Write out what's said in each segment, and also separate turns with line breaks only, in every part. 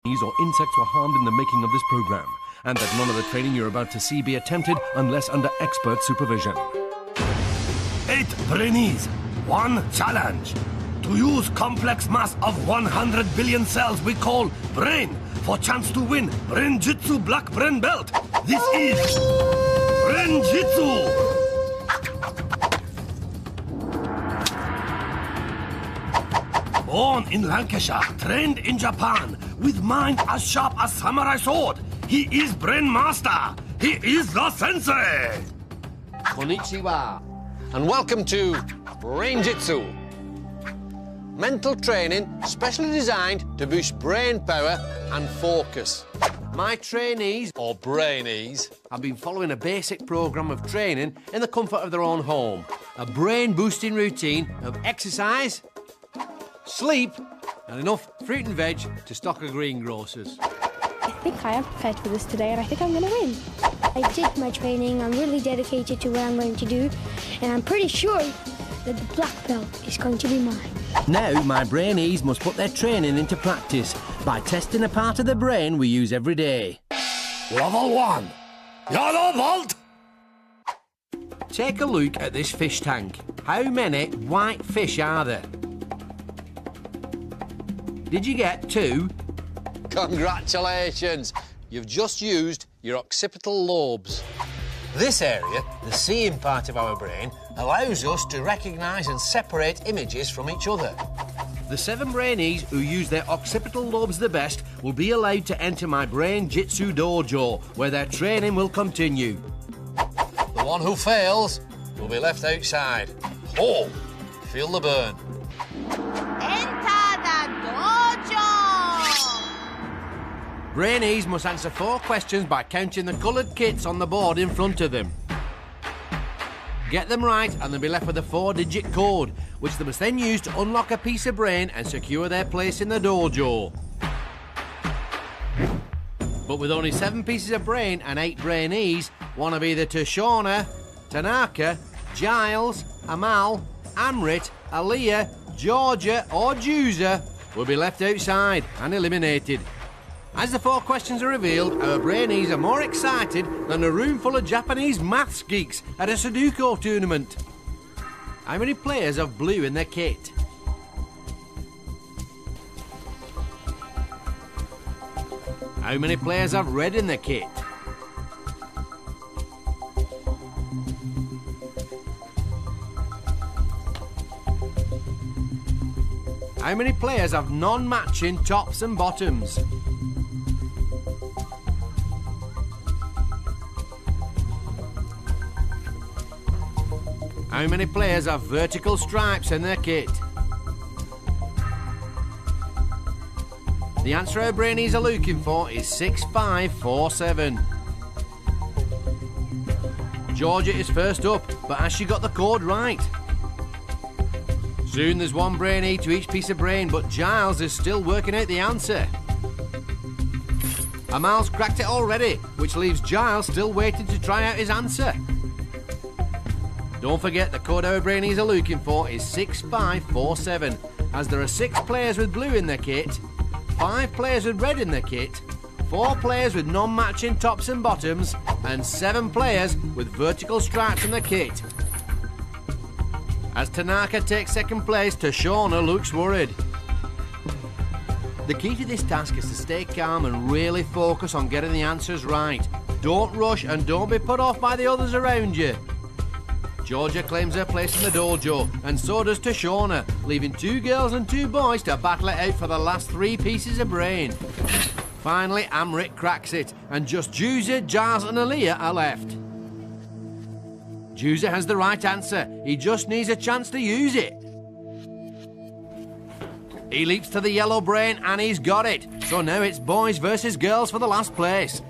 or insects were harmed in the making of this program, and that none of the training you're about to see be attempted unless under expert supervision.
8 Brainees, 1 challenge. To use complex mass of 100 billion cells we call brain for chance to win Brain-Jitsu black brain belt. This is Brain-Jitsu. Born in Lancashire, trained in Japan, with mind as sharp as samurai sword. He is Brain Master. He is the sensei.
Konnichiwa, and welcome to Brain-Jitsu. Mental training specially designed to boost brain power and focus. My trainees, or Brainees, have been following a basic programme of training in the comfort of their own home. A brain-boosting routine of exercise, sleep, and enough fruit and veg to stock a greengrocers.
I think I am prepared for this today, and I think I'm going to win. I did my training. I'm really dedicated to what I'm going to do, and I'm pretty sure that the black belt is going to be mine.
Now my Brainees must put their training into practice by testing a part of the brain we use every day.
Level 1. Yellow vault.
Take a look at this fish tank. How many white fish are there? Did you get 2?
Congratulations! You've just used your occipital lobes. This area, the seeing part of our brain, allows us to recognise and separate images from each other.
The 7 Brainees who use their occipital lobes the best will be allowed to enter my Brain-Jitsu dojo, where their training will continue.
The one who fails will be left outside. Oh, feel the burn.
Enter the dojo!
Brainees must answer 4 questions by counting the coloured kits on the board in front of them. Get them right and they'll be left with a 4-digit code, which they must then use to unlock a piece of brain and secure their place in the dojo. But with only 7 pieces of brain and 8 Brainees, one of either Tashauna, Tanaka, Giles, Amal, Amrit, Alyaa, Georgia or Juzer will be left outside and eliminated. As the 4 questions are revealed, our Brainees are more excited than a room full of Japanese maths geeks at a Sudoku tournament. How many players have blue in their kit? How many players have red in their kit? How many players have non-matching tops and bottoms? How many players have vertical stripes in their kit? The answer our Brainees are looking for is 6547. Georgia is first up, but has she got the code right? Soon there's 1 Brainee to each piece of brain, but Giles is still working out the answer. Amal's cracked it already, which leaves Giles still waiting to try out his answer. Don't forget the code our Brainees are looking for is 6547, as there are 6 players with blue in their kit, 5 players with red in their kit, 4 players with non-matching tops and bottoms, and 7 players with vertical stripes in their kit. As Tanaka takes 2nd place, Tashauna looks worried. The key to this task is to stay calm and really focus on getting the answers right. Don't rush and don't be put off by the others around you. Georgia claims her place in the dojo, and so does Tashauna, leaving 2 girls and 2 boys to battle it out for the last 3 pieces of brain. Finally, Amrit cracks it, and just Juzer, Giles and Alyaa are left. Juzer has the right answer. He just needs a chance to use it. He leaps to the yellow brain and he's got it. So now it's boys versus girls for the last place.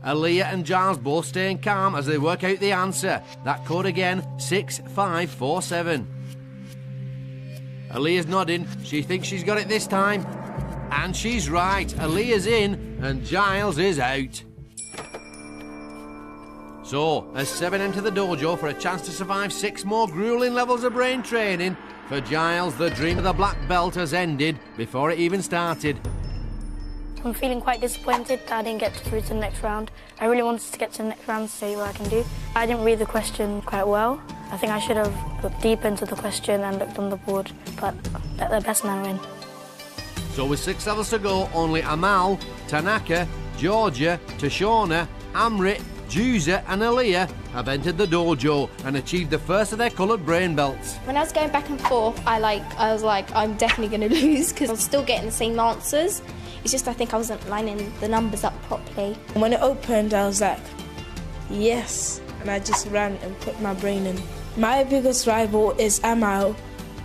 Alyaa and Giles both staying calm as they work out the answer. That code again, 6547. Alya's nodding. She thinks she's got it this time. And she's right. Alya's in and Giles is out. So, as 7 enter the dojo for a chance to survive 6 more grueling levels of brain training, For Giles, the dream of the black belt has ended before it even started.
I'm feeling quite disappointed that I didn't get through to the next round. I really wanted to get to the next round to see what I can do. I didn't read the question quite well. I think I should have looked deep into the question and looked on the board, but let the best man win.
So with 6 levels to go, only Amal, Tanaka, Georgia, Tashauna, Amrit, Juzer and Alyaa have entered the dojo and achieved the first of their coloured brain belts.
When I was going back and forth, I was like, I'm definitely going to lose because I'm still getting the same answers. It's just I think I wasn't lining the numbers up properly.
When it opened, I was like, yes, and I just ran and put my brain in. My biggest rival is Amal.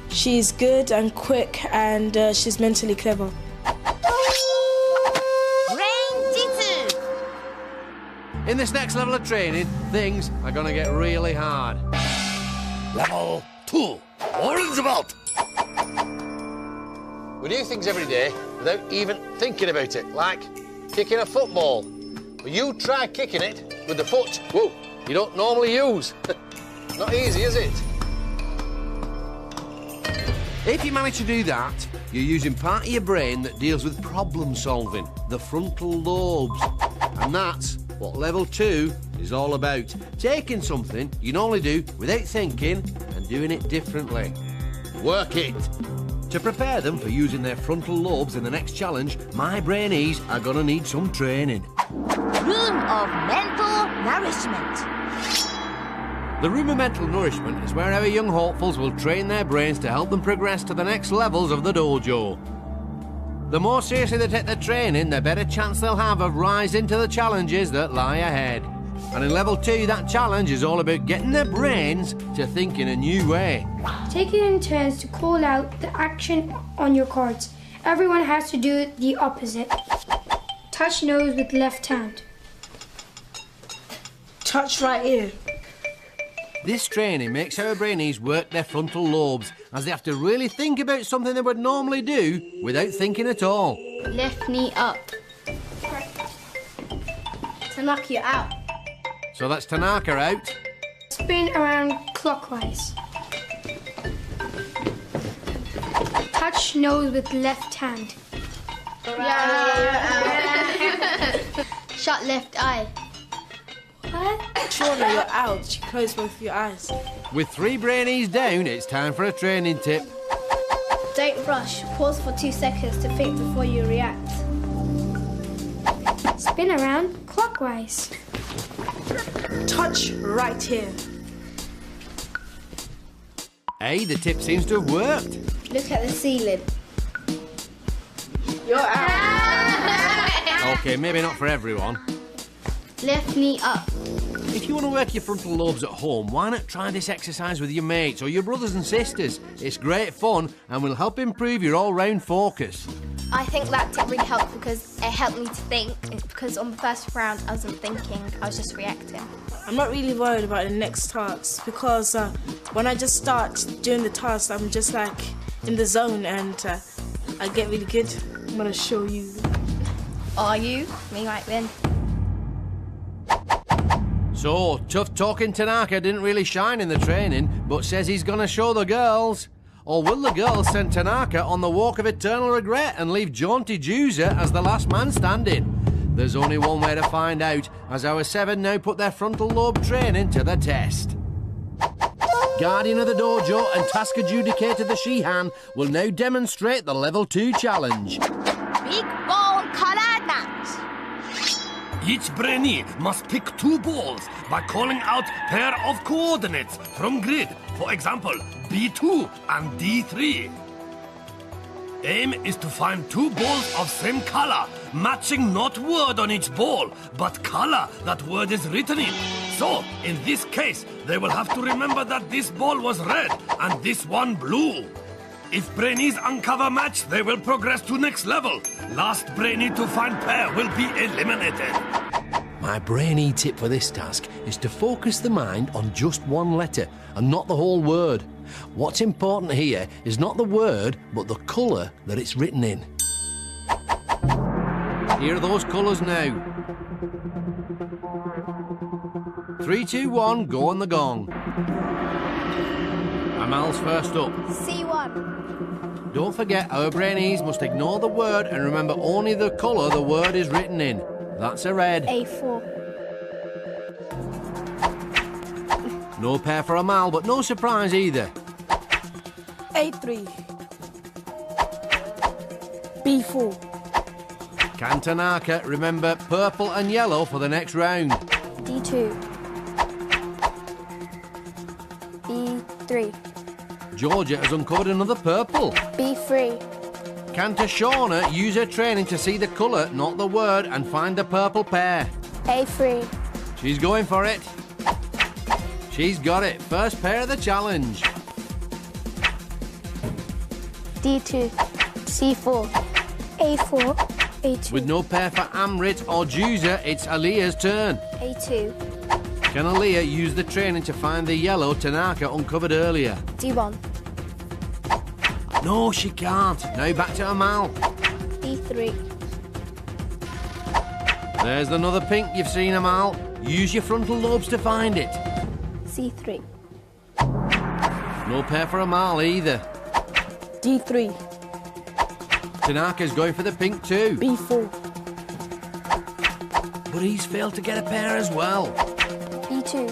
She's good and quick and she's mentally clever.
Brain-Jitsu.
In this next level of training, things are going to get really hard.
Level 2, orange belt.
We do things every day without even thinking about it, like kicking a football. But you try kicking it with the foot, whoa, you don't normally use. Not easy, is it?
If you manage to do that, you're using part of your brain that deals with problem solving, the frontal lobes. And that's what level 2 is all about. Taking something you normally do without thinking and doing it differently. Work it. To prepare them for using their frontal lobes in the next challenge, my Brainees are going to need some training.
Room of mental nourishment.
The room of mental nourishment is where our young hopefuls will train their brains to help them progress to the next levels of the dojo. The more seriously they take their training, the better chance they'll have of rising to the challenges that lie ahead. And in level 2, that challenge is all about getting their brains to think in a new way.
Take it in turns to call out the action on your cards. Everyone has to do the opposite. Touch nose with left hand.
Touch right ear.
This training makes our Brainees work their frontal lobes, as they have to really think about something they would normally do without thinking at all.
Left knee up. To knock you out.
So that's Tanaka out.
Spin around clockwise. Touch nose with left hand.
Shut left eye.
What?
Tashauna, you're out. You close both your eyes.
With 3 Brainees down, it's time for a training tip.
Don't rush. Pause for 2 seconds to think before you react.
Spin around clockwise.
Touch right here.
Hey, the tip seems to have worked.
Look at the ceiling.
You're out.
Okay, maybe not for everyone.
Left knee up.
If you want to work your frontal lobes at home, why not try this exercise with your mates or your brothers and sisters? It's great fun and will help improve your all-round focus.
I think that tip really helped because it helped me to think. Because on the first round, I wasn't thinking, I was just reacting.
I'm not really worried about the next task because when I just start doing the task, I'm just like in the zone and I get really good. I'm going to show you.
Are you? Me might win.
So, tough talking Tanaka didn't really shine in the training, but says he's going to show the girls. Or will the girls send Tanaka on the walk of eternal regret and leave jaunty Juzer as the last man standing? There's only one way to find out, as our 7 now put their frontal lobe training to the test. Guardian of the dojo and task adjudicator the Shihan will now demonstrate the level 2 challenge.
Big ball color match.
Each Brainee must pick 2 balls by calling out pair of coordinates from grid. For example, B2 and D3. Aim is to find 2 balls of same color, matching not word on each ball, but color that word is written in. So, in this case, they will have to remember that this ball was red and this one blue. If Brainees uncover match, they will progress to next level. Last Brainee to find pair will be eliminated.
My Brainee tip for this task is to focus the mind on just one letter and not the whole word. What's important here is not the word, but the colour that it's written in.
Here are those colours now. 3, 2, 1, go on the gong. Amal's first up.
C1.
Don't forget, our Brainees must ignore the word and remember only the colour the word is written in. That's a red.
A4.
No pair for Amal, but no surprise either.
A3. B4.
Can Tanaka remember purple and yellow for the next round?
D2. B3.
Georgia has uncovered another purple.
B3.
Can Tashauna use her training to see the colour, not the word, and find the purple pair?
A3.
She's going for it. She's got it. First pair of the challenge.
D2. C4. A4. A2.
With no pair for Amrit or Juzer, it's Alya's turn.
A2.
Can Alyaa use the training to find the yellow Tanaka uncovered earlier?
D1.
No, she can't. Now back to Amal.
D3.
There's another pink you've seen, Amal. Use your frontal lobes to find it.
C3.
No pair for Amal either.
D3.
Tanaka's going for the pink too.
B4.
But he's failed to get a pair as well.
B2.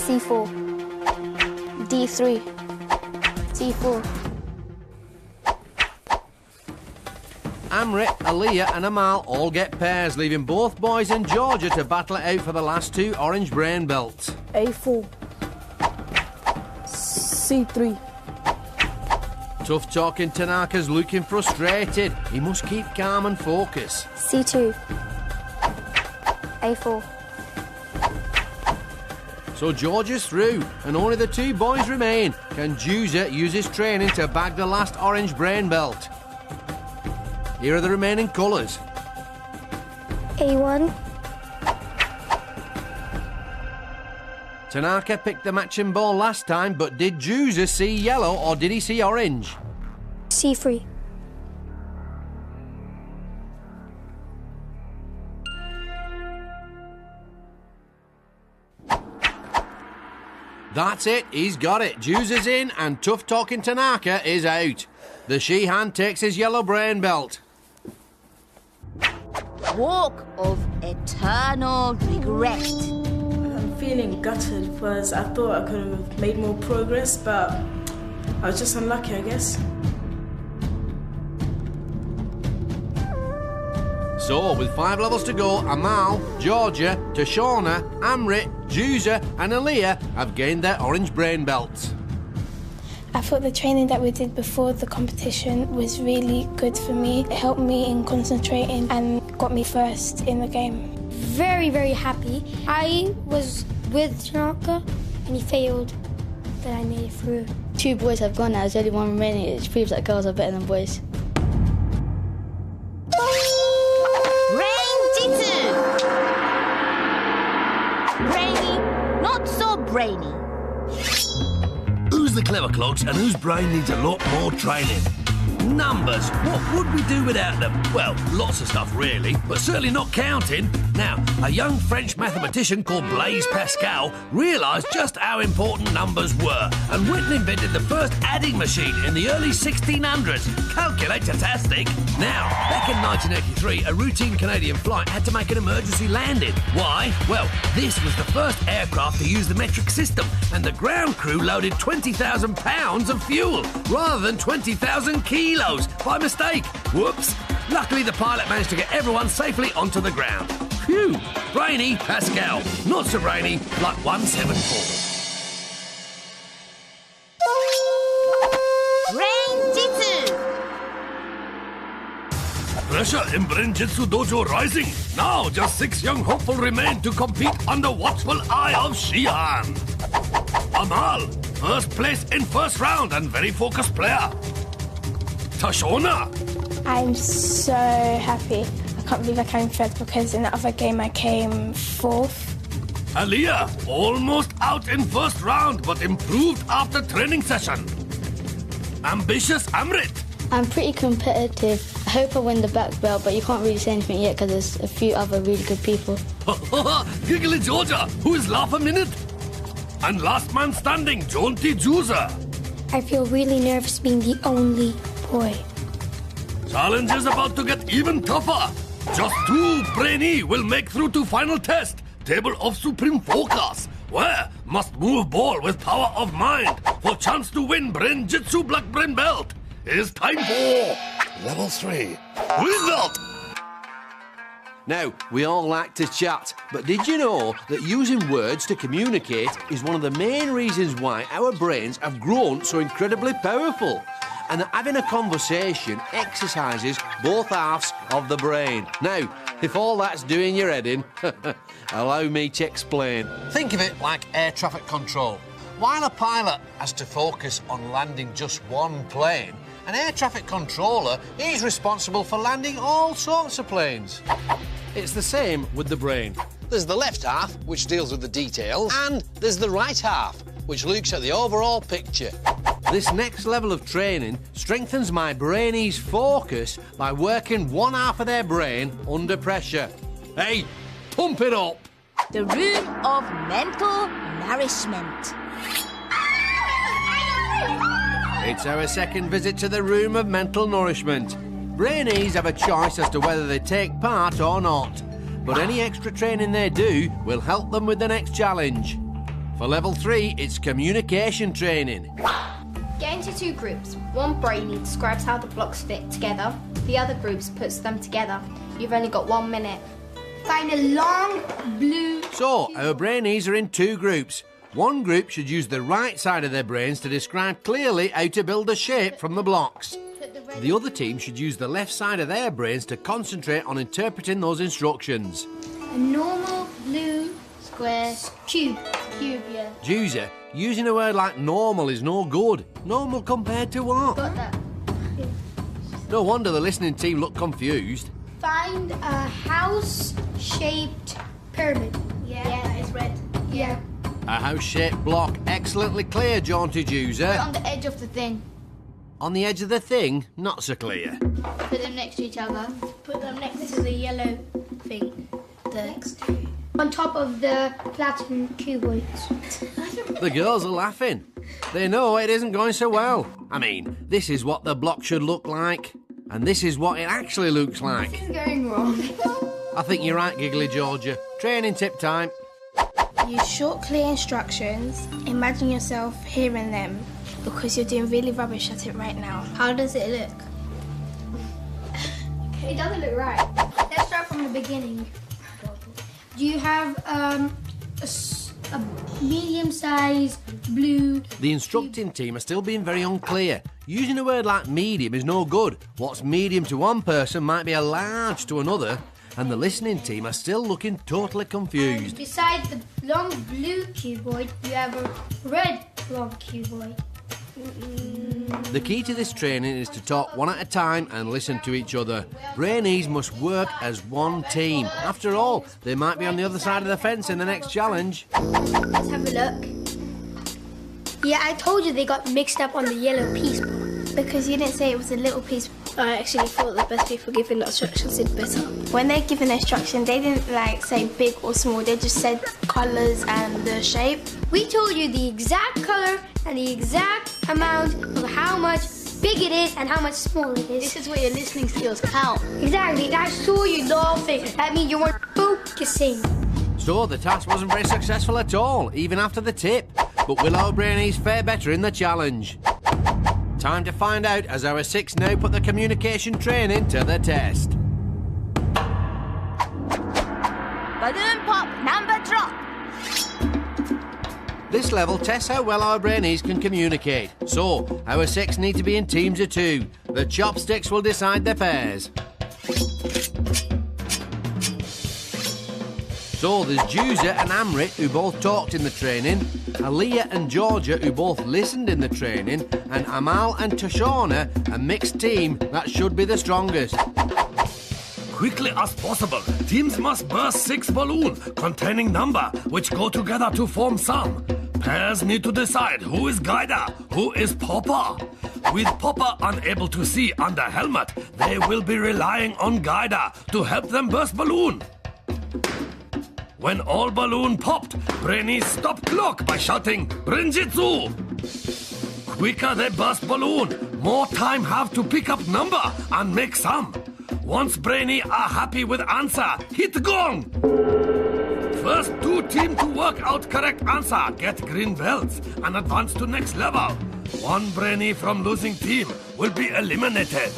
C4. D3. C4.
Amrit, Alyaa and Amal all get pairs, leaving both boys and Georgia to battle it out for the last two orange brain belts.
A4. C3.
Tough talking Tanaka's looking frustrated. He must keep calm and focus.
C2. A4.
So Georgia's through, and only the two boys remain. Can Juzer use his training to bag the last orange brain belt? Here are the remaining colours.
A1.
Tanaka picked the matching ball last time, but did Juzer see yellow or did he see orange?
C3.
That's it, he's got it. Juzer's in and tough talking Tanaka is out. The she-hand takes his yellow brain belt.
Walk of eternal regret.
I'm feeling gutted because I thought I could have made more progress, but I was just unlucky, I guess.
So, with 5 levels to go, Amal, Georgia, Tashauna, Amrit, Juzer and Alyaa have gained their orange brain belts.
I thought the training that we did before the competition was really good for me. It helped me in concentrating and got me first in the game.
Very, very happy. I was with Tanaka and he failed, but I made it through.
2 boys have gone now, there's only 1 remaining. It proves that girls are better than boys.
Brain-Jitsu. Brainy, not so brainy.
Who's the clever clogs and whose brain needs a lot more training? Numbers. What would we do without them? Well, lots of stuff really, but certainly not counting. Now, a young French mathematician called Blaise Pascal realised just how important numbers were and went and invented the first adding machine in the early 1600s. Calculate-tastic. Now, back in 1983, a routine Canadian flight had to make an emergency landing. Why? Well, this was the first aircraft to use the metric system, and the ground crew loaded 20,000 pounds of fuel rather than 20,000 kilos by mistake. Whoops. Luckily, the pilot managed to get everyone safely onto the ground. Phew. Brainy Pascal. Not so brainy, like 174.
Brain-Jitsu.
Pressure in Brain-Jitsu Dojo rising. Now, just 6 young hopeful remain to compete under watchful eye of Shihan. Amal, first place in first round and very focused player. Tashauna.
I'm so happy. I can't believe I came third because in the other game I came 4th.
Alyaa, almost out in first round, but improved after training session. Ambitious Amrit.
I'm pretty competitive. I hope I win the black belt, but you can't really say anything yet because there's a few other really good people.
Giggly Georgia, who is laugh a minute? And last man standing, Juzer.
I feel really nervous being the only boy.
Challenge is about to get even tougher. Just 2 Brainees will make through to final test. Table of Supreme Focus, where must move ball with power of mind for chance to win Brain-Jitsu Black Brain Belt. It's time for Level 3. Result!
Now, we all like to chat, but did you know that using words to communicate is one of the main reasons why our brains have grown so incredibly powerful? And that having a conversation exercises both halves of the brain. Now, if all that's doing your head in, allow me to explain.
Think of it like air traffic control. While a pilot has to focus on landing just one plane, an air traffic controller is responsible for landing all sorts of planes.
It's the same with the brain.
There's the left half, which deals with the details, and there's the right half, which looks at the overall picture.
This next level of training strengthens my Brainees' focus by working one half of their brain under pressure. Hey, pump it up!
The room of mental nourishment.
It's our second visit to the room of mental nourishment. Brainees have a choice as to whether they take part or not, but any extra training they do will help them with the next challenge. For level 3, it's communication training.
Get into 2 groups. One Brainee describes how the blocks fit together. The other group puts them together. You've only got 1 minute.
Find a long blue...
So, our Brainees are in 2 groups. One group should use the right side of their brains to describe clearly how to build a shape from the blocks. The other team should use the left side of their brains to concentrate on interpreting those instructions.
A normal blue square cube. Yeah.
Juzer, using a word like normal is no good. Normal compared to what?
Got that.
No wonder the listening team look confused.
Find a house-shaped pyramid.
Yeah, it's red.
Yeah.
A house-shaped block. Excellently clear, Jaunty Juzer.
On the edge of the thing.
On the edge of the thing, not so clear.
Put them next to each other.
Put them next to the yellow thing.
On top of the platinum cuboids.
The girls are laughing. They know it isn't going so well. I mean, this is what the block should look like, and this is what it actually looks like.
What's going wrong?
I think you're right, Giggly Georgia. Training tip time.
Use short, clear instructions. Imagine yourself hearing them because you're doing really rubbish at it right now.
How does it look? It doesn't look right. Let's start from the beginning. Do you have a medium-sized blue...
The instructing team are still being very unclear. Using a word like medium is no good. What's medium to one person might be a large to another, and the listening team are still looking totally confused.
Besides the long blue cuboid, you have a red long cuboid.
The key to this training is to talk one at a time and listen to each other. Brainees must work as one team. After all, they might be on the other side of the fence in the next challenge.
Let's have a look. Yeah, I told you they got mixed up on the yellow piece.
Because you didn't say it was a little piece.
I actually thought the best people giving instructions did better.
When they're giving instruction, they didn't say big or small. They just said colours and the shape.
We told you the exact colour and the exact amount of how much big it is and how much small it is.
This is where your listening skills count.
Exactly. I saw you laughing. That means you weren't focusing.
So the task wasn't very successful at all, even after the tip. But will our Brainees fare better in the challenge? Time to find out as our 6 now put the communication training to the test.
Balloon pop, number drop.
This level tests how well our Brainees can communicate. So, our 6 need to be in teams of 2. The chopsticks will decide their pairs. So there's Juzer and Amrit, who both talked in the training, Alyaa and Georgia, who both listened in the training, and Amal and Tashauna, a mixed team that should be the strongest.
Quickly as possible, teams must burst 6 balloons containing number which go together to form sum. Pairs need to decide who is guider, who is popper. With popper unable to see under helmet, they will be relying on guider to help them burst balloon. When all balloon popped, Brainees stopped clock by shouting, Brain-Jitsu! Quicker they burst balloon, more time have to pick up number and make sum. Once Brainy are happy with answer, hit gong! First 2 team to work out correct answer get green belts and advance to next level. 1 Brainy from losing team will be eliminated.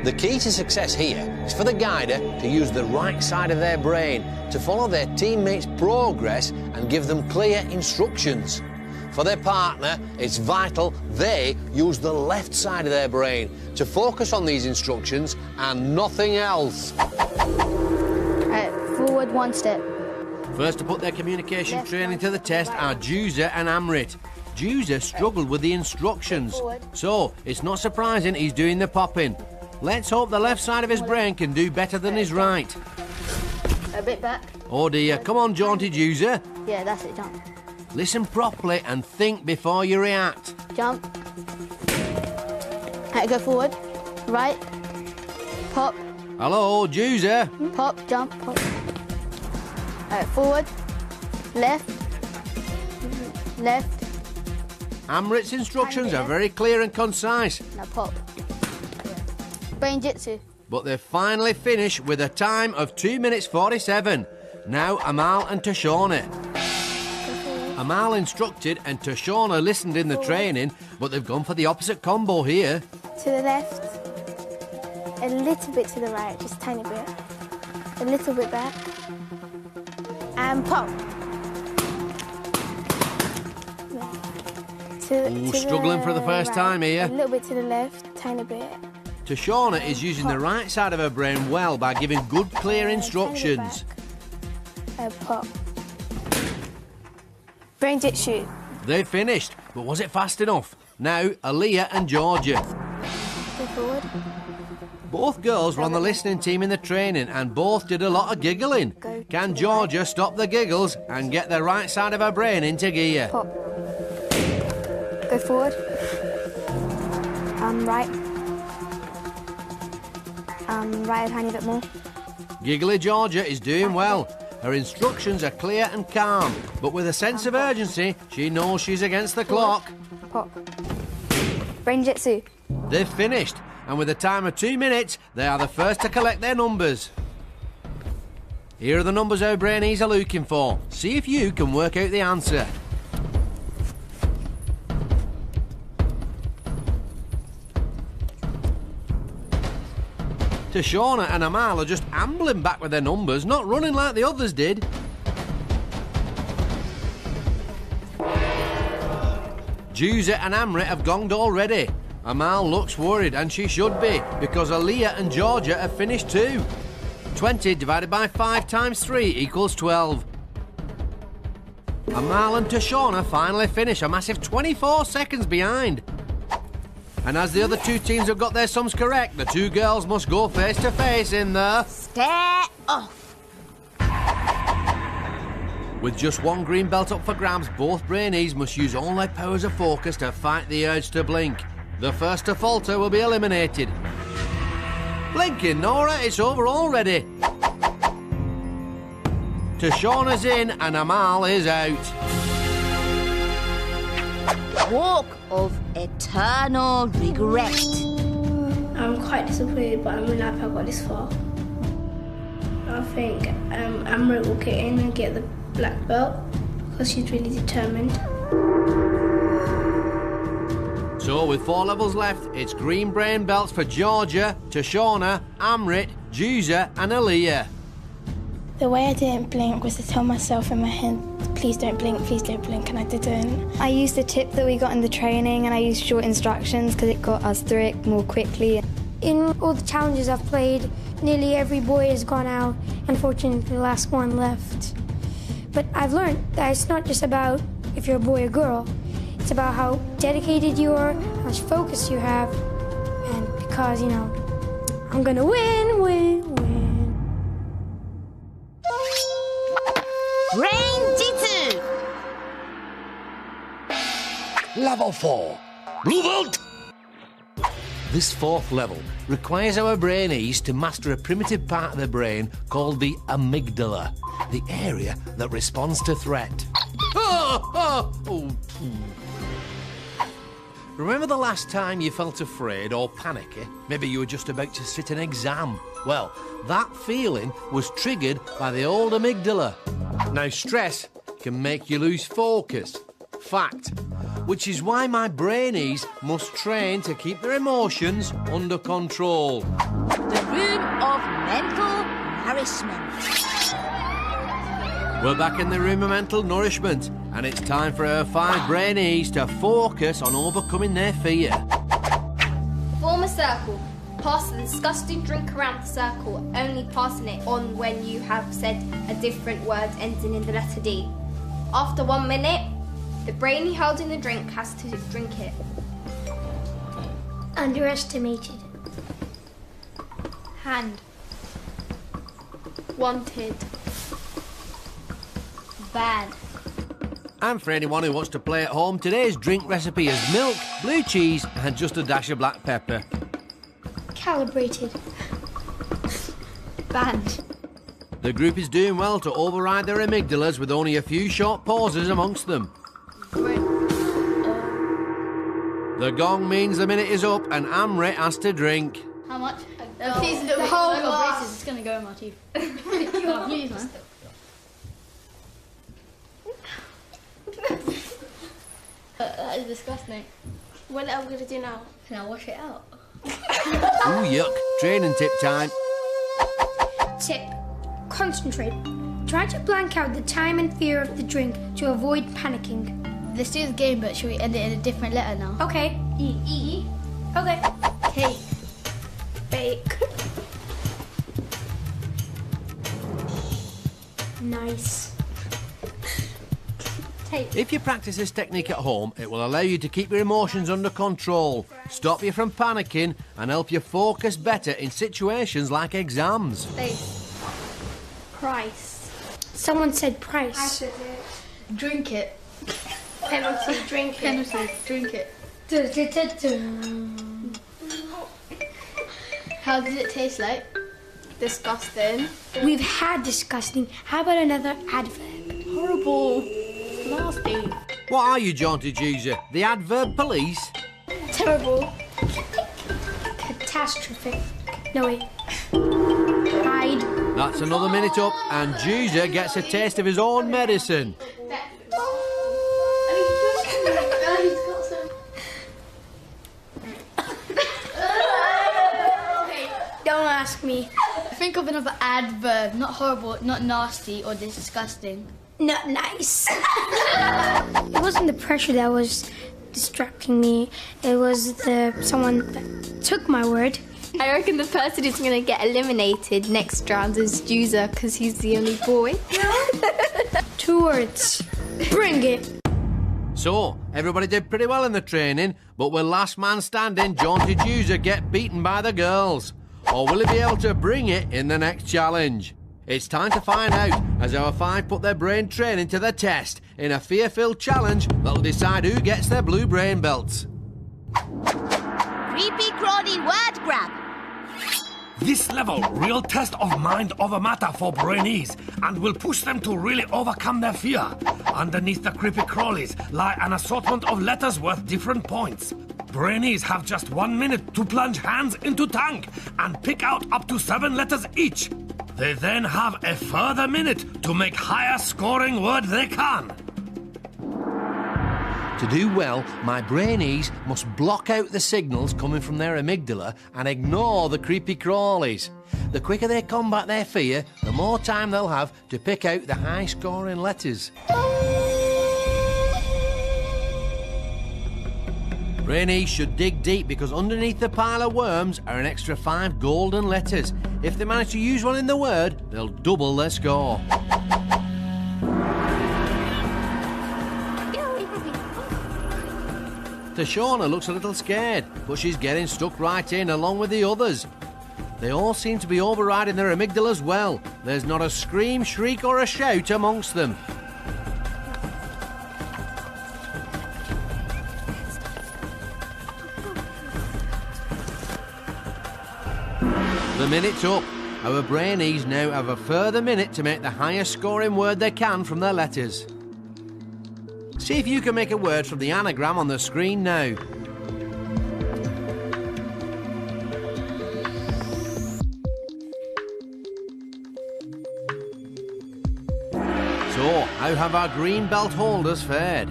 The key to success here is for the guider to use the right side of their brain to follow their teammates' progress and give them clear instructions. For their partner, it's vital they use the left side of their brain to focus on these instructions and nothing else.
Right, forward 1 step.
First to put their communication
Left
training
one,
to the test
right.
are Juzer and Amrit. Juzer struggled with the instructions, so it's not surprising he's doing the popping. Let's hope the left side of his brain can do better than his right.
A bit back.
Oh dear, come on, jaunty Juzer.
Yeah, that's it, jump.
Listen properly and think before you react.
Jump. Right, go forward. Right. Pop.
Hello, Juzer.
Pop, jump, pop. Right, forward. Left. Left.
Amrit's instructions are very clear and concise,
Now pop. Brain-Jitsu.
but they finally finish with a time of 2 minutes 47. Now Amal and Tashauna. Amal instructed and Tashauna listened in the training, but they've gone for the opposite combo here.
To the left, a little bit to the right, just a tiny bit. A little bit back. And pop.
Struggling for the first time here.
A little bit to the left, tiny bit.
Tashauna is using the right side of her brain well by giving good, clear instructions.
Pop. Brain-Jitsu.
They finished, but was it fast enough? Now, Alyaa and Georgia.
Go forward.
Both girls were on the listening team in the training and both did a lot of giggling. Can Georgia stop the giggles and get the right side of her brain into gear?
Pop. Go forward. Right. Right a tiny bit more.
Giggly Georgia is doing well. Her instructions are clear and calm, but with a sense of urgency, she knows she's against the clock.
Pop. Brain-Jitsu.
They've finished, and with a time of 2 minutes, they are the first to collect their numbers. Here are the numbers our Brainees are looking for. See if you can work out the answer. Tashauna and Amal are just ambling back with their numbers, not running like the others did. Juzer and Amrit have gonged already. Amal looks worried, and she should be, because Alyaa and Georgia have finished too. 20 divided by 5 times 3 equals 12. Amal and Tashauna finally finish, a massive 24 seconds behind. And as the other 2 teams have got their sums correct, the 2 girls must go face to face in the...
Stare off.
With just 1 green belt up for grabs, both Brainees must use all their powers of focus to fight the urge to blink. The first to falter will be eliminated. Blinking, Nora, it's over already. Tashauna's in and Amal is out.
Walk of eternal regret.
I'm quite disappointed, but I'm really happy I got this far. I think Amrit will get in and get the black belt because she's really determined.
So with 4 levels left, it's green brain belts for Georgia, Tashauna, Amrit, Juzer and Alyaa.
The way I didn't blink was to tell myself in my head, please don't blink, and I didn't. I used the tip that we got in the training and I used short instructions because it got us through it more quickly. In all the challenges I've played, nearly every boy has gone out. Unfortunately, the last one left. But I've learned that it's not just about if you're a boy or girl. It's about how dedicated you are, how much focus you have, and because, you know, I'm gonna win.
Brain-Jitsu.
Level 4. Blue belt.
This fourth level requires our Brainees to master a primitive part of the brain called the amygdala, the area that responds to threat. Remember the last time you felt afraid or panicky? Maybe you were just about to sit an exam. Well, that feeling was triggered by the old amygdala. Now, stress can make you lose focus. Fact. Which is why my Brainees must train to keep their emotions under control.
The room of mental nourishment.
We're back in the room of mental nourishment, and it's time for our 5 Brainees to focus on overcoming their fear.
Form a circle. Pass the disgusting drink around the circle, only passing it on when you have said a different word ending in the letter D. After 1 minute, the Brainie holding the drink has to drink it.
Underestimated.
Hand. Wanted. Bad.
And for anyone who wants to play at home, today's drink recipe is milk, blue cheese, and just a dash of black pepper.
Calibrated.
Banned.
The group is doing well to override their amygdalas with only a few short pauses amongst them. The gong means the minute is up and Amrit has to drink.
How much?
Please, the whole glass.
It's going to go in my teeth. Oh, please, man. That is disgusting.
What am I going to do now?
Can I wash it out?
Ooh, yuck. Training tip time.
Tip. Concentrate. Try to blank out the time and fear of the drink to avoid panicking.
Let's do the game, but should we end it in a different letter now?
Okay.
E. E.
Okay.
Cake.
Bake. Nice. Tape.
If you practice this technique at home, it will allow you to keep your emotions under control, stop you from panicking, and help you focus better in situations like exams.
Space.
Price. Someone said price.
I said it.
Drink it.
Penalty, drink it.
Penalty. Drink it. How does it taste like?
Disgusting.
We've had disgusting. How about another adverb?
Horrible. Nasty.
What are you, Jaunty Juzer? The adverb police?
Terrible. Catastrophic. No, wait. Hide.
That's another minute up, and Juzer gets a taste of his own medicine.
Don't ask me.
Think of another adverb. Not horrible, not nasty, or disgusting.
Not nice. It wasn't the pressure that was distracting me. It was someone that took my word.
I reckon the person who's going to get eliminated next round is Juzer because he's the only boy.
2 words. Bring it.
So, everybody did pretty well in the training, but will last man standing, Jaunty Juzer, get beaten by the girls? Or will he be able to bring it in the next challenge? It's time to find out as our 5 put their brain training to the test in a fear-filled challenge that'll decide who gets their blue brain belts.
Creepy crawly word grab.
This level, real test of mind over matter for Brainees, and will push them to really overcome their fear. Underneath the creepy crawlies lie an assortment of letters worth different points. Brainees have just 1 minute to plunge hands into tank and pick out up to 7 letters each. They then have a further minute to make higher scoring word they can.
To do well, my Brainees must block out the signals coming from their amygdala and ignore the creepy crawlies. The quicker they combat their fear, the more time they'll have to pick out the high-scoring letters.
Brainees should dig deep because underneath the pile of worms are an extra 5 golden letters. If they manage to use one in the word, they'll double their score. Tashauna looks a little scared, but she's getting stuck right in along with the others. They all seem to be overriding their amygdala as well. There's not a scream, shriek or a shout amongst them. The minute's up. Our Brainees now have a further minute to make the highest scoring word they can from their letters. See if you can make a word from the anagram on the screen now. So, how have our green belt holders fared?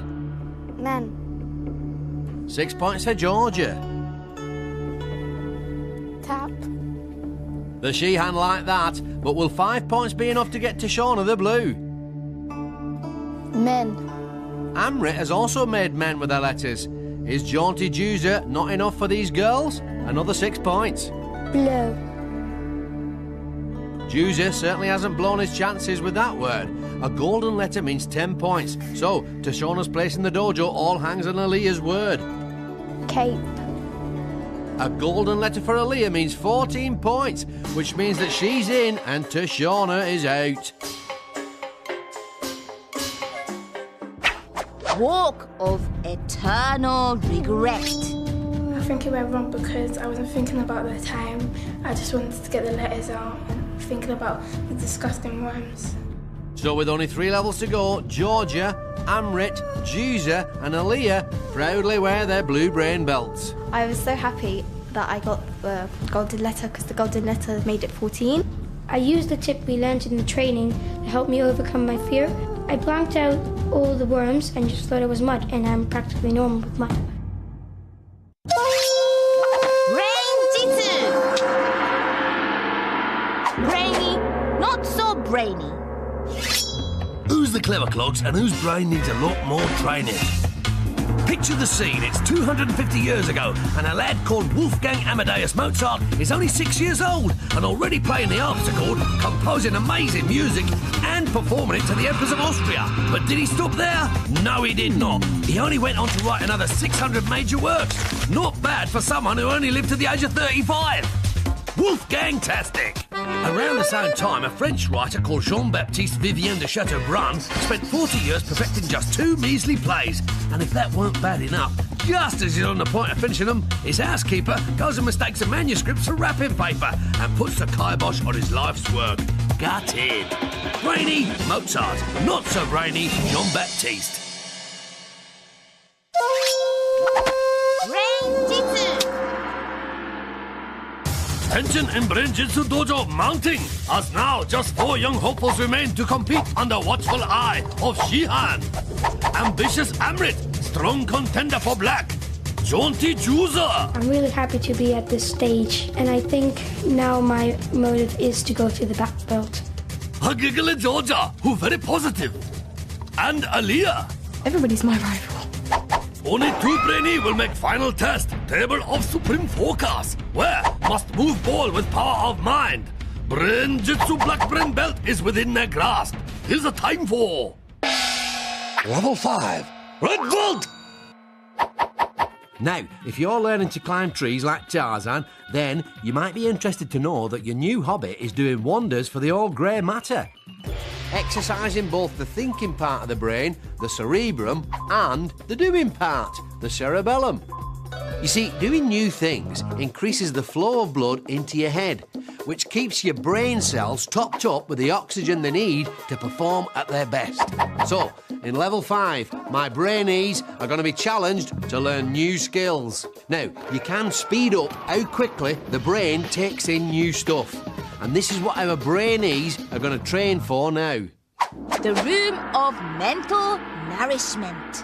Men.
6 points for Georgia.
Tap.
The she-hand like that, but will 5 points be enough to get Tashauna the blue?
Men.
Amrit has also made men with their letters. Is jaunty Juzer not enough for these girls? Another 6 points.
Blow.
Juzer certainly hasn't blown his chances with that word. A golden letter means 10 points. So, Tashauna's place in the dojo all hangs on Alya's word.
Cape.
A golden letter for Alyaa means 14 points, which means that she's in and Tashauna is out.
Walk of eternal regret.
I think it went wrong because I wasn't thinking about the time. I just wanted to get the letters out and thinking about the disgusting rhymes.
So with only 3 levels to go, Georgia, Amrit, Juzer and Alyaa proudly wear their blue brain belts.
I was so happy that I got the golden letter because the golden letter made it 14.
I used the tip we learned in the training to help me overcome my fear. I blanked out all the worms and just thought it was mud, and I'm practically normal with mud.
Brain-Jitsu. Brainy, not so brainy.
Who's the clever clogs and whose brain needs a lot more training? Picture the scene. It's 250 years ago, and a lad called Wolfgang Amadeus Mozart is only 6 years old and already playing the harpsichord, composing amazing music and performing it to the Empress of Austria. But did he stop there? No, he did not. He only went on to write another 600 major works. Not bad for someone who only lived to the age of 35. Wolfgang-tastic! Around the same time, a French writer called Jean-Baptiste Vivien de Chateaubriand spent 40 years perfecting just 2 measly plays. And if that weren't bad enough, just as he's on the point of finishing them, his housekeeper goes and mistakes a manuscript for wrapping paper and puts the kibosh on his life's work. Gutted. Brainy, Mozart. Not so brainy, Jean-Baptiste.
Brain-Jitsu.
Tension in Brain-Jitsu Dojo mounting, as now just 4 young hopefuls remain to compete under watchful eye of Shihan. Ambitious Amrit, strong contender for black. Jaunty Juzer.
I'm really happy to be at this stage, and I think now my motive is to go to the black belt.
A giggly Georgia, who very positive. And Alyaa.
Everybody's my rival.
Only 2 Brainy will make final test. Table of Supreme Focus, where must move ball with power of mind. Brain-Jitsu Black Brain Belt is within their grasp. Here's the time for... Level 5, Red Gold!
Now, if you're learning to climb trees like Tarzan, then you might be interested to know that your new hobby is doing wonders for the old grey matter. Exercising both the thinking part of the brain, the cerebrum, and the doing part, the cerebellum. You see, doing new things increases the flow of blood into your head, which keeps your brain cells topped up with the oxygen they need to perform at their best. So, in level 5, my Brainees are going to be challenged to learn new skills. Now, you can speed up how quickly the brain takes in new stuff. And this is what our Brainees are going to train for now.
The room of mental nourishment.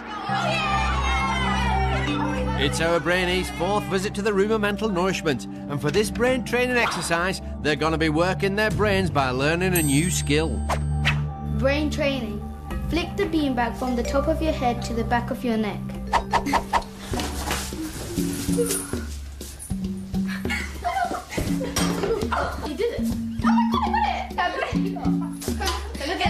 It's our Brainees' 4th visit to the room of mental nourishment, and for this brain training exercise, they're going to be working their brains by learning a new skill.
Brain training. Flick the beanbag from the top of your head to the back of your neck.
You did it. Oh my God, I got it. Look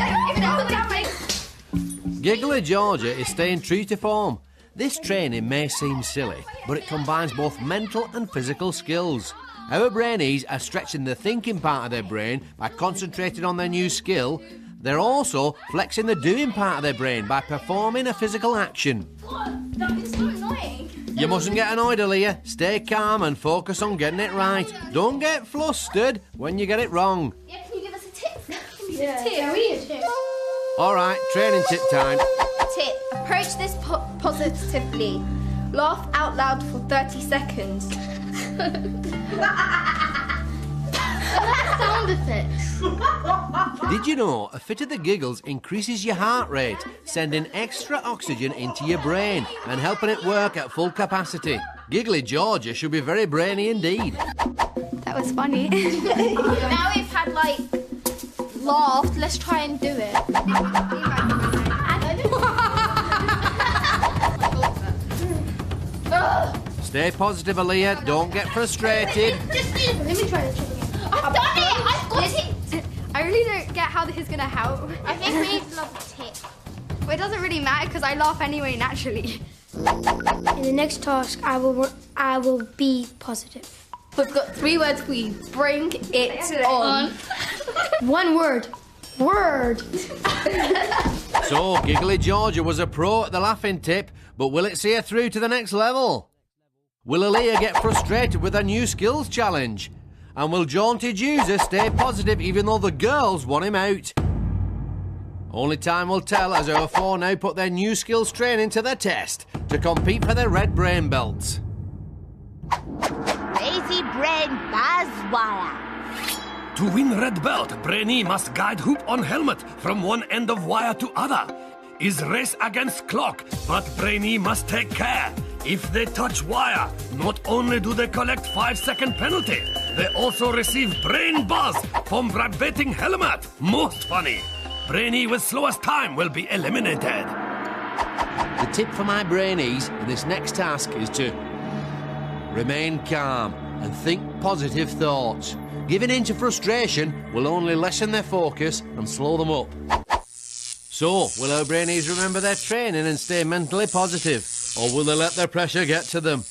at it.
Giggly Georgia is staying true to form. This training may seem silly, but it combines both mental and physical skills. Our Brainees are stretching the thinking part of their brain by concentrating on their new skill. They're also flexing the doing part of their brain by performing a physical action.
What? That is so annoying.
You mustn't get annoyed, Alyaa. Stay calm and focus on getting it right. Don't get flustered when you get it wrong.
Yeah, can you give us a tip?
Yeah, we need a tip.
All right, training tip time.
Tip. Approach this positively. Laugh out loud for 30 seconds.
Sound effects.
Did you know a fit of the giggles increases your heart rate, sending extra oxygen into your brain and helping it work at full capacity? Giggly Georgia should be very brainy indeed.
That was funny.
Now we've had, laughed, let's try and do it.
Stay positive, Alyaa. Don't get frustrated.
Let me try the tip again.
I've done it! I've got it!
I really don't get how this is going to help.
I think we need another tip.
But it doesn't really matter because I laugh anyway naturally. In the next task, I will be positive.
We've got 3 words for you. Bring it on.
One word. Word.
So, Giggly Georgia was a pro at the laughing tip, but will it see her through to the next level? Will Alyaa get frustrated with her new skills challenge? And will jaunty Juzer stay positive even though the girls want him out? Only time will tell as our 4 now put their new skills training to the test to compete for their red brain belts.
Crazy brain buzzwire.
To win red belt, Brainee must guide hoop on helmet from one end of wire to other. Is race against clock, but Brainee must take care. If they touch wire, not only do they collect 5-second penalty, they also receive brain buzz from vibrating helmet. Most funny. Brainee with slowest time will be eliminated.
The tip for my Brainees in this next task is to remain calm and think positive thoughts. Giving in to frustration will only lessen their focus and slow them up. So, will our Brainees remember their training and stay mentally positive? Or will they let their pressure get to them?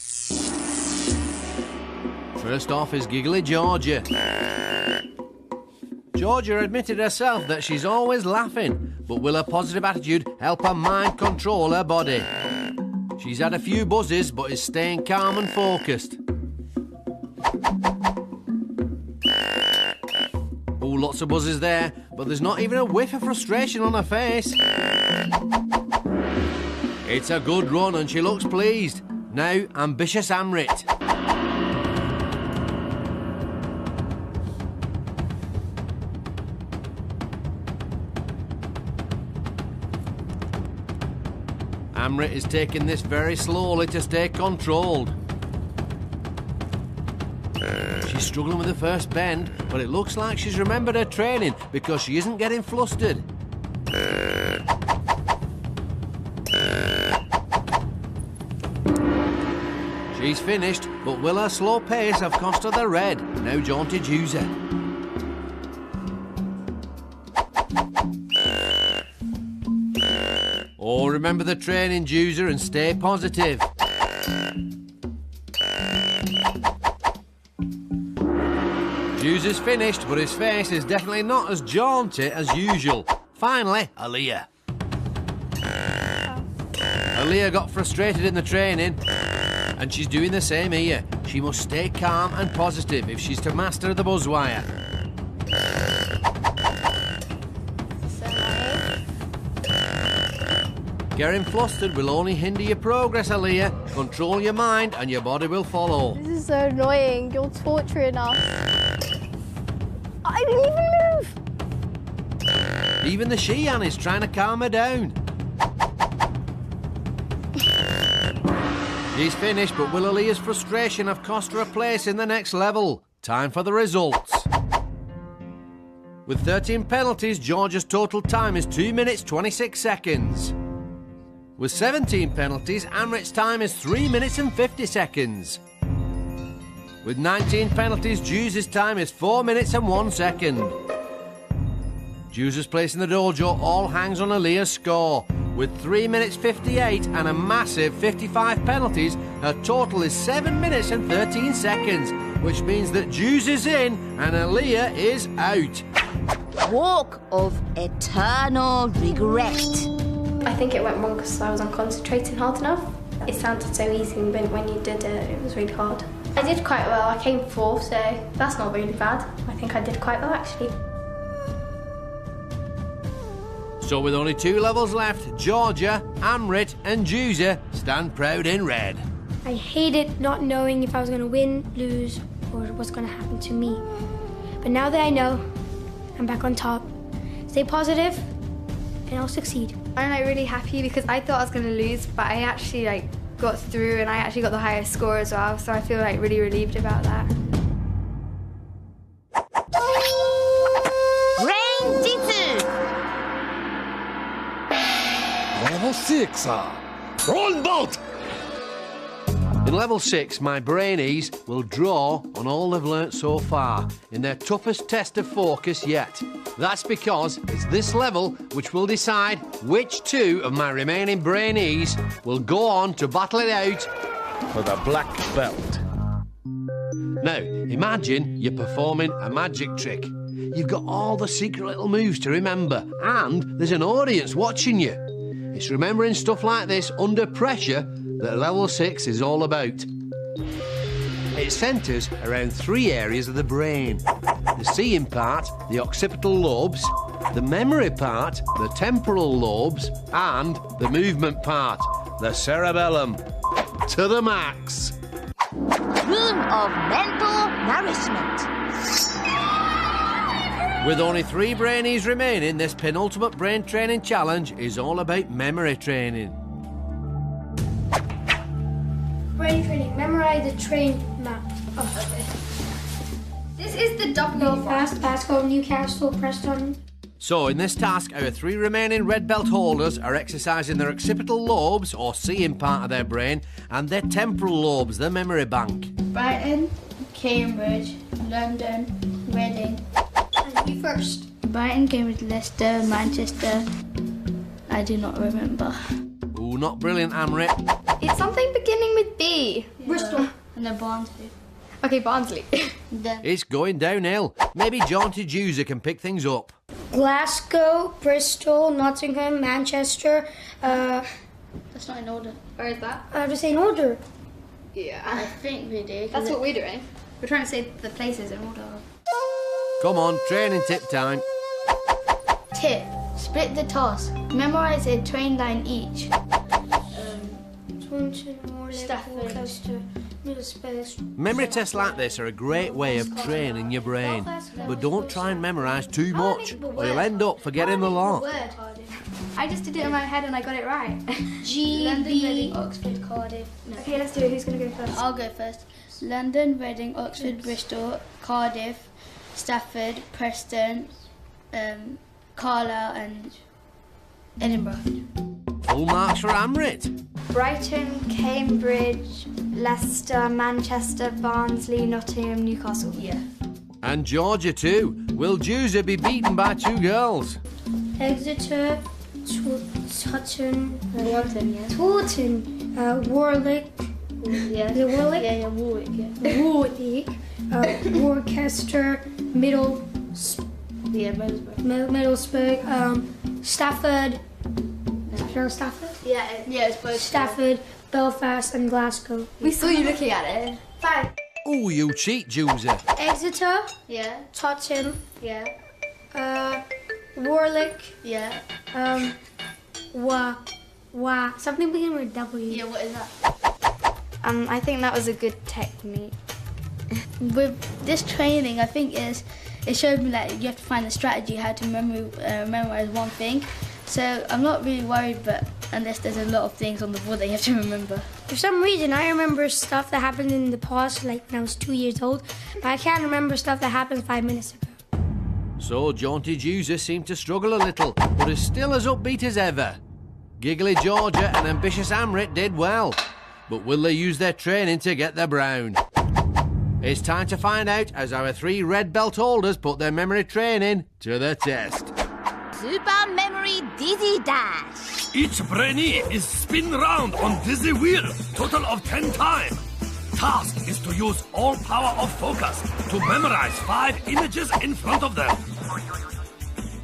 First off is Giggly Georgia. Georgia admitted herself that she's always laughing, but will her positive attitude help her mind control her body? She's had a few buzzes, but is staying calm and focused. Oh, lots of buzzes there, but there's not even a whiff of frustration on her face. It's a good run and she looks pleased. Now, ambitious Amrit. Amrit is taking this very slowly to stay controlled. She's struggling with the first bend, but it looks like she's remembered her training because she isn't getting flustered. She's finished, but will her slow pace have cost her the red? Now jaunty Juzer. Oh, remember the training, Juzer, and stay positive. Juzer's finished, but his face is definitely not as jaunty as usual. Finally, Alyaa. Alyaa got frustrated in the training, and she's doing the same here. She must stay calm and positive if she's to master the buzzwire. Getting flustered will only hinder your progress, Alyaa. Control your mind and your body will follow.
This is so annoying. You're torturing us. I didn't even move.
Even the Sheehan is trying to calm her down. She's finished, but will Aliyah's frustration have cost her a place in the next level? Time for the results. With 13 penalties, Georgia's total time is 2 minutes 26 seconds. With 17 penalties, Amrit's time is 3 minutes and 50 seconds. With 19 penalties, Juzer's time is 4 minutes and 1 second. Juzer's place in the dojo all hangs on Aliyah's score. With 3 minutes 58 and a massive 55 penalties, her total is 7 minutes and 13 seconds, which means that Juzer's in and Alyaa is out.
Walk of eternal regret.
I think it went wrong because I wasn't concentrating hard enough.
it sounded so easy, but when you did it, it was really hard. I did quite well. I came 4th, so that's not really bad. I think I did quite well, actually.
So with only 2 levels left, Georgia, Amrit and Juzer stand proud in red.
I hated not knowing if I was going to win, lose, or what's going to happen to me. But now that I know, I'm back on top. Stay positive, and I'll succeed.
I'm really happy because I thought I was going to lose, but I actually got through and I actually got the highest score as well, so I feel really relieved about that.
Brain-Jitsu!
Level 6, roll boat!
In level 6, my Brainees will draw on all they've learnt so far in their toughest test of focus yet. That's because it's this level which will decide which 2 of my remaining Brainees will go on to battle it out
For the black belt.
Now, imagine you're performing a magic trick. You've got all the secret little moves to remember, and there's an audience watching you. It's remembering stuff like this under pressure that level 6 is all about. It centres around 3 areas of the brain. The seeing part, the occipital lobes, the memory part, the temporal lobes, and the movement part, the cerebellum. To the max.
Room of mental nourishment.
With only 3 Brainees remaining, this penultimate brain training challenge is all about memory training.
Brain training. Memorize the train map.
This is the W.
Go fast, Glasgow, Newcastle, Preston.
So, in this task, our 3 remaining red belt holders are exercising their occipital lobes, or seeing part of their brain, and their temporal lobes, their memory bank.
Brighton, Cambridge, London, Reading.
And you first.
Brighton, Cambridge, Leicester, Manchester. I do not remember.
Ooh, not brilliant, Amrit.
It's something beginning with B.
Yeah.
Bristol.
And then Barnsley.
Okay, Barnsley.
It's going downhill. Maybe jaunty Juzer can pick things up.
Glasgow, Bristol, Nottingham, Manchester.
That's not in order.
Where is that?
I have to say in order.
Yeah.
I think we do.
That's what we're doing. We're trying to say the places in order.
Come on, training tip time.
Tip. Split the task. Memorize a train line each.
Stafford.
Memory tests like this are a great way of training your brain. But don't try and memorise too much, or you'll end up forgetting the lot.
I just did it in my head and I got it right.
London, Reading, Oxford, Cardiff. No.
Okay, let's do it. Who's going to go first?
I'll go first. London, Reading, Oxford, Bristol, Cardiff, Stafford, Preston, Carlisle and Edinburgh.
Full marks for Amrit.
Brighton, Cambridge, Leicester, Manchester, Barnsley, Nottingham, Newcastle.
Yeah.
And Georgia too. Will Juzer be beaten by 2 girls?
Exeter, Taunton, Warwick.
Yeah.
Is it Warwick?
Yeah, Warwick, yeah.
Warwick, Worcester,
Yeah,
Middlesbrough, Stafford. Stafford?
Yeah, it's both.
Stafford, Belfast, and Glasgow.
We saw you looking at it.
5.
Ooh, you cheat, Juzer.
Exeter,
Yeah,
Taunton,
yeah,
Warwick,
yeah.
Something beginning with W.
Yeah, what is that?
I think that was a good technique.
With this training, I think it showed me that you have to find a strategy how to memorize one thing. So I'm not really worried, but unless there's a lot of things on the board that you have to remember.
For some reason, I remember stuff that happened in the past, like when I was 2 years old, but I can't remember stuff that happened 5 minutes ago.
So jaunty Juzer seemed to struggle a little, but is still as upbeat as ever. Giggly Georgia and ambitious Amrit did well, but will they use their training to get their brown? It's time to find out as our 3 red belt holders put their memory training to the test.
Super Memory Dizzy Dash.
Each brainee is spin round on dizzy wheel, total of 10 times. Task is to use all power of focus to memorize 5 images in front of them.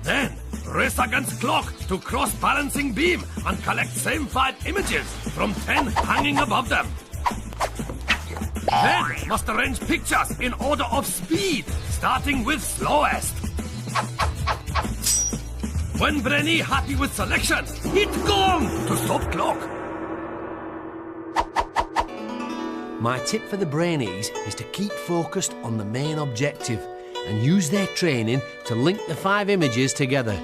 Then race against clock to cross balancing beam and collect same 5 images from 10 hanging above them. Then must arrange pictures in order of speed, starting with slowest. When Brainee happy with selection, hit gong to stop clock.
My tip for the Brainees is to keep focused on the main objective and use their training to link the 5 images together.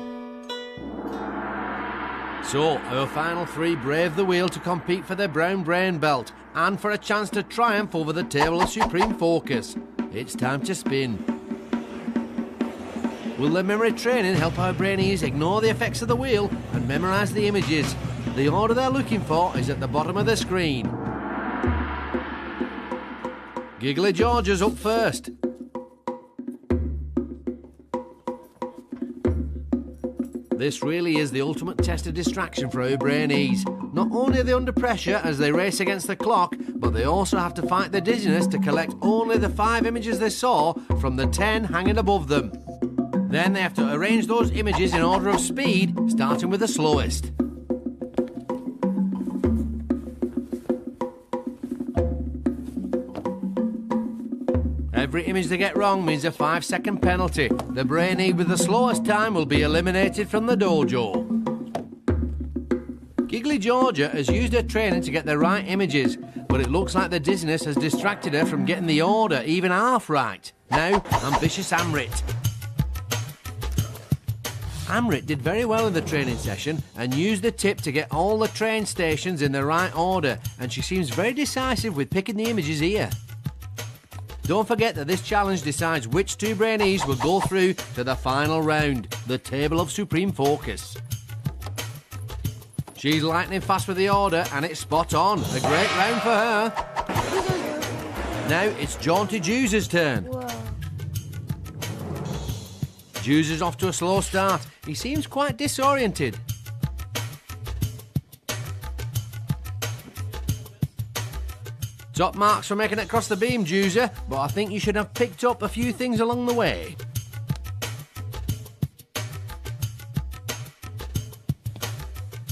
So, our final 3 brave the wheel to compete for their brown brain belt and for a chance to triumph over the table of supreme focus. It's time to spin. Will their memory training help our Brainees ignore the effects of the wheel and memorise the images? The order they're looking for is at the bottom of the screen. Giggly Georgia's up first. This really is the ultimate test of distraction for our Brainees. Not only are they under pressure as they race against the clock, but they also have to fight the dizziness to collect only the 5 images they saw from the 10 hanging above them. Then they have to arrange those images in order of speed, starting with the slowest. Every image they get wrong means a 5-second penalty. The Brainee with the slowest time will be eliminated from the dojo. Giggly Georgia has used her training to get the right images, but it looks like the dizziness has distracted her from getting the order even half right. Now, ambitious Amrit. Amrit did very well in the training session and used the tip to get all the train stations in the right order, and she seems very decisive with picking the images here. Don't forget that this challenge decides which 2 Brainees will go through to the final round, the table of supreme focus. She's lightning fast with the order and it's spot on. A great round for her. Now it's Jaunty Juzer's turn.
Whoa.
Juzer's off to a slow start. He seems quite disoriented. Top marks for making it across the beam, Juzer, but I think you should have picked up a few things along the way.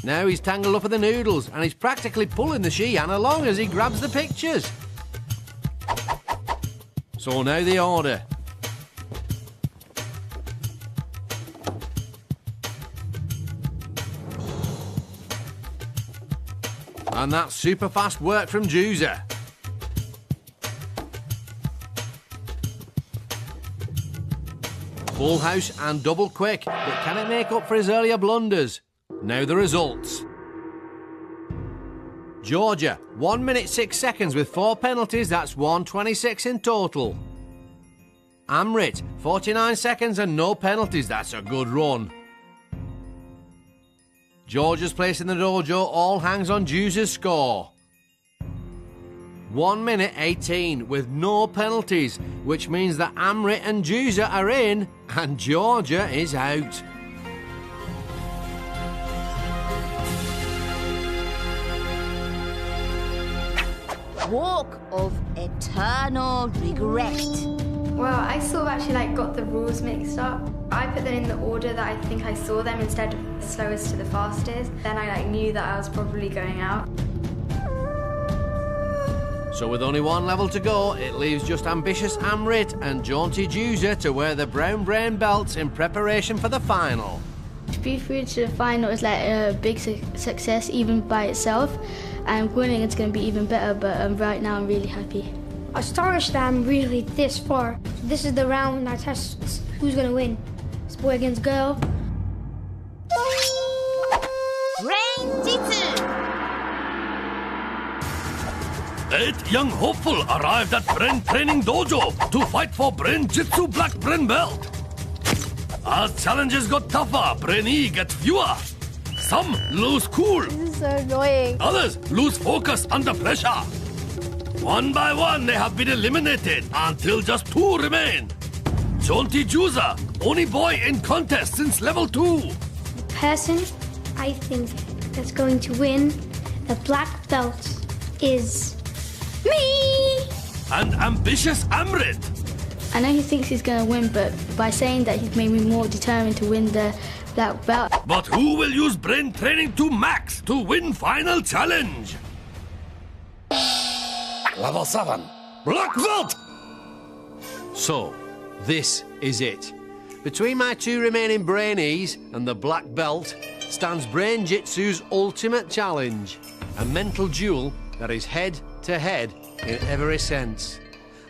Now he's tangled up in the noodles and he's practically pulling the Sheehan along as he grabs the pictures. So now the order. And that's super fast work from Juzer. Full house and double quick, but can it make up for his earlier blunders? Now the results. Georgia, 1 minute 6 seconds with 4 penalties, that's 1:26 in total. Amrit, 49 seconds and no penalties, that's a good run. Georgia's place in the dojo all hangs on Juzer's score. 1 minute 18 with no penalties, which means that Amrit and Juzer are in and Georgia is out.
Walk of eternal regret.
Well, I sort of actually got the rules mixed up. I put them in the order that I think I saw them instead of the slowest to the fastest. Then I knew that I was probably going out.
So with only 1 level to go, it leaves just ambitious Amrit and jaunty Juzer to wear the brown brain belts in preparation for the final.
To be through to the final is like a big success even by itself, and winning it's going to be even better, but right now I'm really happy.
Astonished that I'm really this far. This is the round that tests who's gonna win. It's boy against girl.
Brain-Jitsu.
8 young hopeful arrived at Brain Training Dojo to fight for Brain-Jitsu Black Brain Belt. As challenges got tougher, Brainee get fewer. Some lose cool.
This is so annoying.
Others lose focus under pressure. One by one, they have been eliminated until just 2 remain. Jaunty Juzer, only boy in contest since level 2.
The person I think that's going to win the black belt is me.
And ambitious Amrit.
I know he thinks he's going to win, but by saying that he's made me more determined to win the black belt.
But who will use brain training to max to win final challenge? Level 7, black belt!
So, this is it. Between my two remaining Brainees and the black belt stands Brain-Jitsu's ultimate challenge, a mental duel that is head-to-head in every sense.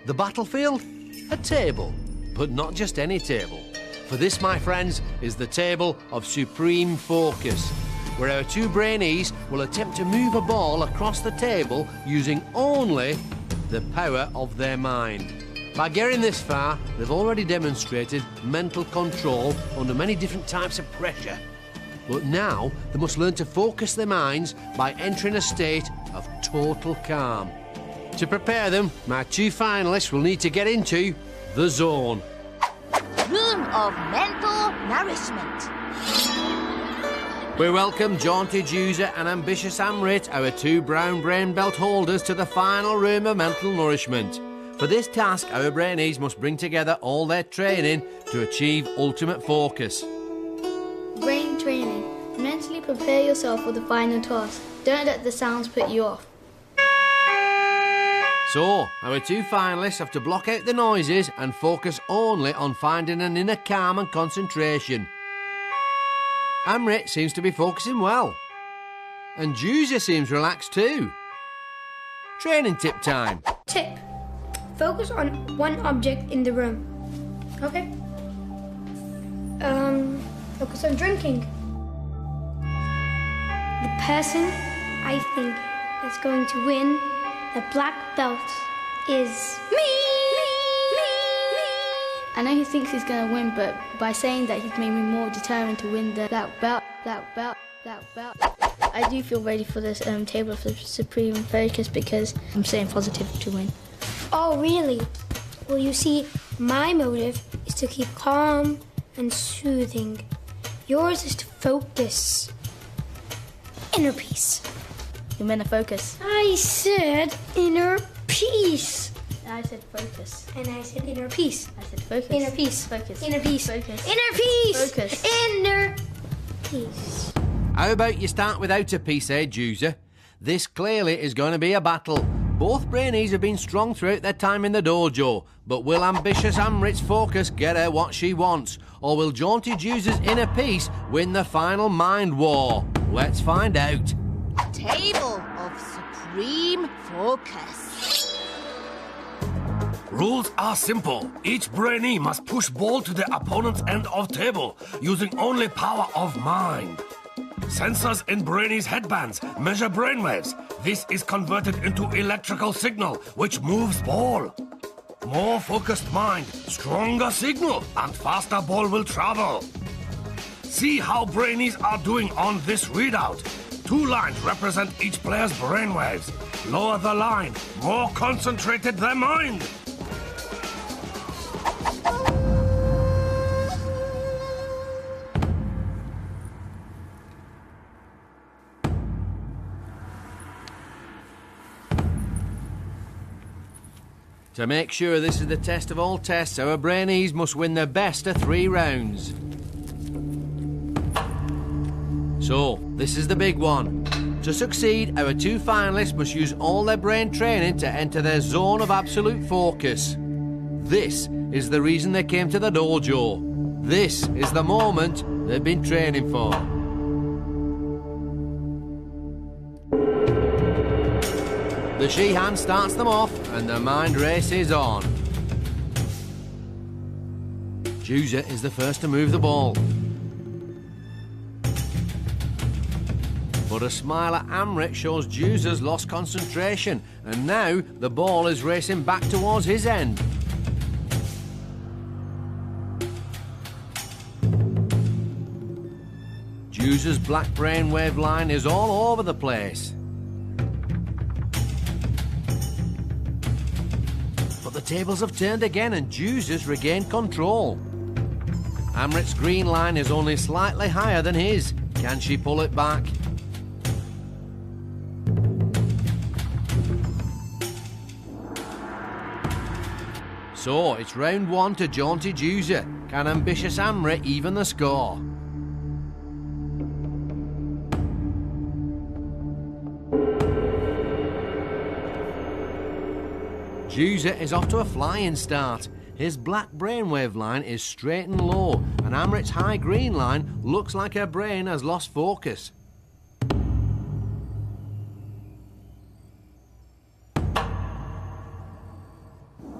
The battlefield? A table, but not just any table. For this, my friends, is the table of supreme focus, where our two Brainees will attempt to move a ball across the table using only the power of their mind. By getting this far, they've already demonstrated mental control under many different types of pressure. But now they must learn to focus their minds by entering a state of total calm. To prepare them, my two finalists will need to get into the zone.
Room of mental nourishment.
We welcome jaunty Juzer and ambitious Amrit, our two brown brain belt holders, to the final room of mental nourishment. For this task, our Brainees must bring together all their training to achieve ultimate focus.
Brain training. Mentally prepare yourself for the final task. Don't let the sounds put you off.
So, our two finalists have to block out the noises and focus only on finding an inner calm and concentration. Amrit seems to be focusing well. And Juzer seems relaxed too. Training tip time.
Tip. Focus on one object in the room. Okay. Focus on drinking. The person I think that's going to win the black belt is me.
I know he thinks he's going to win, but by saying that he's made me more determined to win the black belt. I do feel ready for this table of supreme focus because I'm staying positive to win.
Oh, really? Well, you see, my motive is to keep calm and soothing. Yours is to focus. Inner peace.
You meant to focus.
I said inner peace.
I said focus.
And I said inner peace.
I said focus.
Inner peace.
Focus.
Inner peace.
Focus.
Inner peace.
Focus.
Inner peace.
How about you start with outer peace, eh, Juzer? This clearly is going to be a battle. Both Brainees have been strong throughout their time in the dojo, but will ambitious Amrit's focus get her what she wants? Or will jaunty Juzer's inner peace win the final mind war? Let's find out.
Table of supreme focus.
Rules are simple. Each Brainee must push ball to the opponent's end of table using only power of mind. Sensors in Brainees' headbands measure brainwaves. This is converted into electrical signal, which moves ball. More focused mind, stronger signal, and faster ball will travel. See how Brainees are doing on this readout. 2 lines represent each player's brainwaves. Lower the line, more concentrated their mind.
To make sure this is the test of all tests, our Brainees must win the best of 3 rounds. So, this is the big one. To succeed, our 2 finalists must use all their brain training to enter their zone of absolute focus. This is the reason they came to the dojo. This is the moment they've been training for. The she-hand starts them off and the mind race is on. Juzer is the first to move the ball. But a smile at Amrit shows Juzer's lost concentration, and now the ball is racing back towards his end. Juzer's black brainwave line is all over the place. But the tables have turned again and Juzer's regained control. Amrit's green line is only slightly higher than his. Can she pull it back? So, it's round 1 to jaunty Juzer. Can ambitious Amrit even the score? Juzer is off to a flying start. His black brainwave line is straight and low, and Amrit's high green line looks like her brain has lost focus.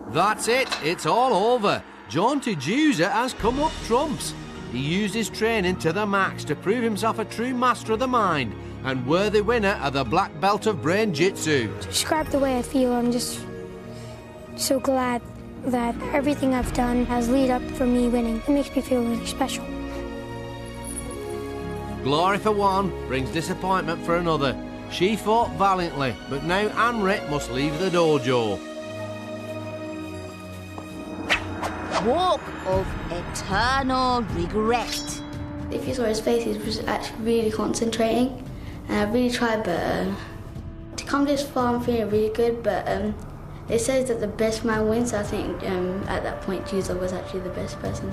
That's it, it's all over. Jaunty Juzer has come up trumps. He used his training to the max to prove himself a true master of the mind and worthy winner of the black belt of Brain-Jitsu.
To describe the way I feel, I'm just so glad that everything I've done has led up for me winning. It makes me feel really special.
Glory for one brings disappointment for another. She fought valiantly, but now Amrit must leave the dojo.
Walk of eternal regret.
If you saw his face, he was actually really concentrating. And I really tried, but to come this far, I'm feeling really good. But it says that the best man wins. So I think at that point, Juzer was actually the best person.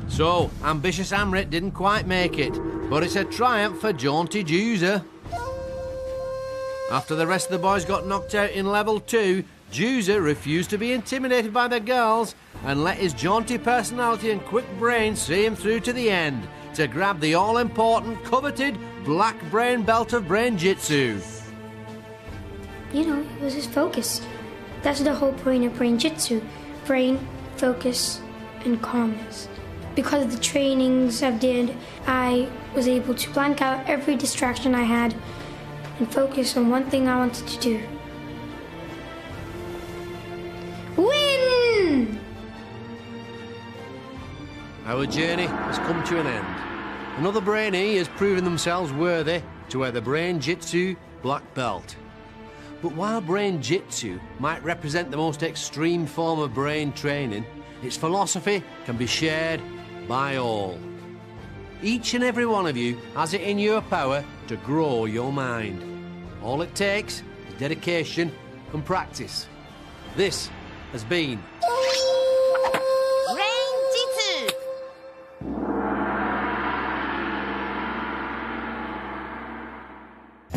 So, ambitious Amrit didn't quite make it, but it's a triumph for jaunty Juzer. After the rest of the boys got knocked out in level 2, Juzer refused to be intimidated by the girls and let his jaunty personality and quick brain see him through to the end to grab the all-important, coveted black brain belt of Brain-Jitsu.
You know, it was his focus. That's the whole point of Brain-Jitsu. Brain, focus, and calmness. Because of the trainings I did, I was able to blank out every distraction I had and focus on one thing I wanted to do. Win!
Our journey has come to an end. Another Brainee has proven themselves worthy to wear the Brain-Jitsu black belt. But while Brain-Jitsu might represent the most extreme form of brain training, its philosophy can be shared by all. Each and every one of you has it in your power to grow your mind. All it takes is dedication and practice. This has been